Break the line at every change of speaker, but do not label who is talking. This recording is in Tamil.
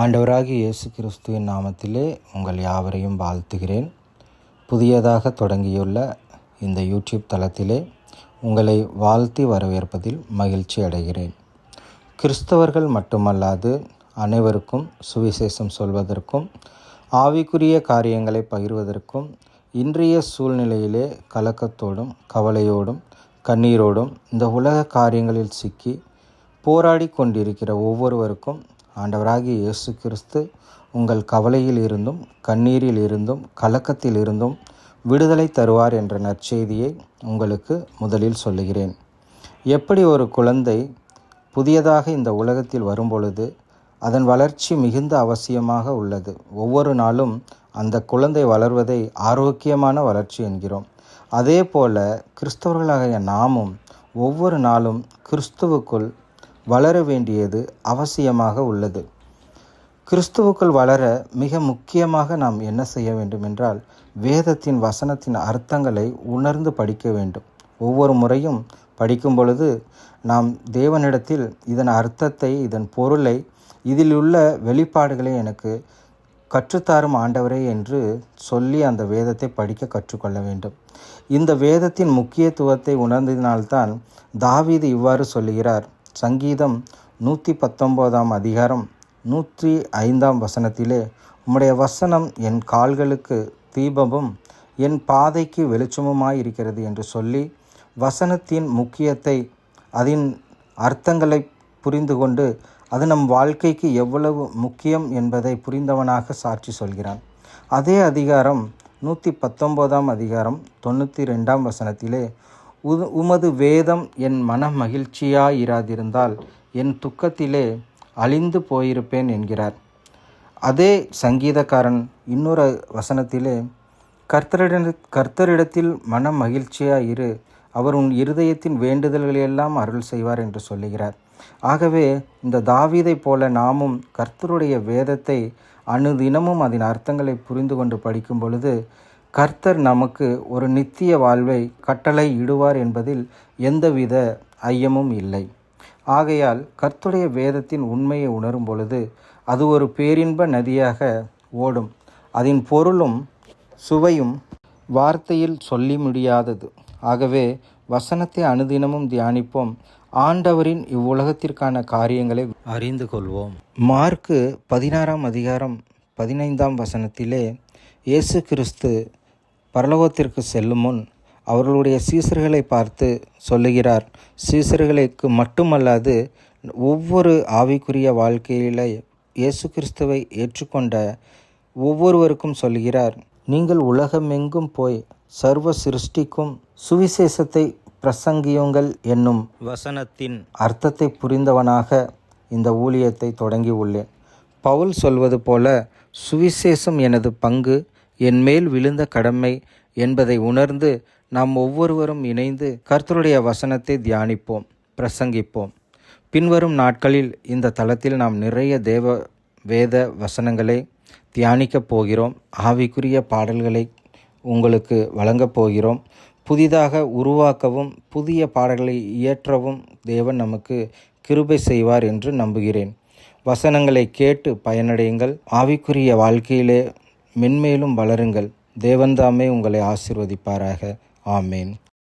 ஆண்டவராகிய இயேசு கிறிஸ்துவின் நாமத்திலே உங்கள் யாவரையும் வாழ்த்துகிறேன். புதியதாக தொடங்கியுள்ள இந்த யூடியூப் தளத்திலே உங்களை வாழ்த்தி வரவேற்பதில் மகிழ்ச்சி அடைகிறேன். கிறிஸ்தவர்கள் மட்டுமல்லாது அனைவருக்கும் சுவிசேஷம் சொல்வதற்கும் ஆவிக்குரிய காரியங்களை பகிர்வதற்கும் இன்றைய சூழ்நிலையிலே கலக்கத்தோடும் கவலையோடும் கண்ணீரோடும் இந்த உலக காரியங்களில் சிக்கி போராடி கொண்டிருக்கிற ஒவ்வொருவருக்கும் ஆண்டவராகிய இயேசு கிறிஸ்து உங்கள் கவலையில் இருந்தும் கண்ணீரில் இருந்தும் கலக்கத்தில் இருந்தும் விடுதலை தருவார் என்ற நற்செய்தியை உங்களுக்கு முதலில் சொல்லுகிறேன். எப்படி ஒரு குழந்தை புதியதாக இந்த உலகத்தில் வரும்பொழுது அதன் வளர்ச்சி மிகுந்த அவசியமாக உள்ளது. ஒவ்வொரு நாளும் அந்த குழந்தை வளர்வதை ஆரோக்கியமான வளர்ச்சி என்கிறோம். அதே போல கிறிஸ்தவர்களாகிய நாமும் ஒவ்வொரு நாளும் கிறிஸ்துவுக்குள் வளர வேண்டியது அவசியமாக உள்ளது. கிறிஸ்துவுக்குள் வளர மிக முக்கியமாக நாம் என்ன செய்ய வேண்டும் என்றால், வேதத்தின் வசனத்தின் அர்த்தங்களை உணர்ந்து படிக்க வேண்டும். ஒவ்வொரு முறையும் படிக்கும் பொழுது நாம் தேவனிடத்தில் இதன் அர்த்தத்தை, இதன் பொருளை, இதில் உள்ள வெளிப்பாடுகளை எனக்கு கற்றுத்தாரும் ஆண்டவரே என்று சொல்லி அந்த வேதத்தை படிக்க கற்றுக்கொள்ள வேண்டும். இந்த வேதத்தின் முக்கியத்துவத்தை உணர்ந்ததினால்தான் தாவீது இவ்வாறு சொல்லுகிறார். சங்கீதம் 119 அதிகாரம் 105 வசனத்திலே, உம்முடைய வசனம் என் கால்களுக்கு தீபமும் என் பாதைக்கு வெளிச்சமுமாயிருக்கிறது என்று சொல்லி வசனத்தின் முக்கியத்தை, அதன் அர்த்தங்களை புரிந்து கொண்டு அது நம் வாழ்க்கைக்கு எவ்வளவு முக்கியம் என்பதை புரிந்தவனாக சாட்சி சொல்கிறான். அதே அதிகாரம் 119 அதிகாரம் 92 வசனத்திலே, உமது வேதம் என் மன மகிழ்ச்சியாயிராதிருந்தால் என் துக்கத்திலே அழிந்து போயிருப்பேன் என்கிறார். அதே சங்கீதக்காரன் இன்னொரு வசனத்திலே, கர்த்தரிடத்தில் மன மகிழ்ச்சியாயிரு, அவர் உன் இருதயத்தின் வேண்டுதல்களையெல்லாம் அருள் செய்வார் என்று சொல்லுகிறார். ஆகவே இந்த தாவீதை போல நாமும் கர்த்தருடைய வேதத்தை அனுதினமும் அதன் அர்த்தங்களை புரிந்து கொண்டு படிக்கும் பொழுது கர்த்தர் நமக்கு ஒரு நித்திய வாழ்வை கட்டளை இடுவார் என்பதில் எந்தவித ஐயமும் இல்லை. ஆகையால் கர்த்தருடைய வேதத்தின் உண்மையை உணரும் பொழுது அது ஒரு பேரின்ப நதியாக ஓடும். அதன் பொருளும் சுவையும் வார்த்தையில் சொல்லி முடியாதது. ஆகவே வசனத்தை அனுதினமும் தியானிப்போம். ஆண்டவரின் இவ்வுலகத்திற்கான காரியங்களை அறிந்து கொள்வோம். மார்க்கு 16 அதிகாரம் 15 வசனத்திலே, இயேசு கிறிஸ்து பரலோகத்திற்கு செல்லும் முன் அவர்களுடைய சீசர்களை பார்த்து சொல்லுகிறார். சீசர்களுக்கு மட்டுமல்லாது ஒவ்வொரு ஆவிக்குரிய வாழ்க்கையில் இயேசு கிறிஸ்துவை ஏற்றுக்கொண்ட ஒவ்வொருவருக்கும் சொல்கிறார், நீங்கள் உலகமெங்கும் போய் சர்வ சிருஷ்டிக்கும் சுவிசேஷத்தை பிரசங்கியுங்கள் என்னும் வசனத்தின் அர்த்தத்தை புரிந்தவனாக இந்த ஊழியத்தை தொடங்கி உள்ளேன். பவுல் சொல்வது போல, சுவிசேஷம் எனது பங்கு, என் மேல் விழுந்த கடமை என்பதை உணர்ந்து நாம் ஒவ்வொருவரும் இணைந்து கர்த்தருடைய வசனத்தை தியானிப்போம், பிரசங்கிப்போம். பின்வரும் நாட்களில் இந்த தளத்தில் நாம் நிறைய வேத வசனங்களை தியானிக்கப் போகிறோம். ஆவிக்குரிய பாடல்களை உங்களுக்கு வழங்கப் போகிறோம். புதிதாக உருவாக்கவும் புதிய பாடல்களை இயற்றவும் தேவன் நமக்கு கிருபை செய்வார் என்று நம்புகிறேன். வசனங்களை கேட்டு பயனடையுங்கள். ஆவிக்குரிய வாழ்க்கையிலே மென்மேலும் வளருங்கள். தேவன்தாமே உங்களை ஆசீர்வதிப்பாராக. ஆமேன்.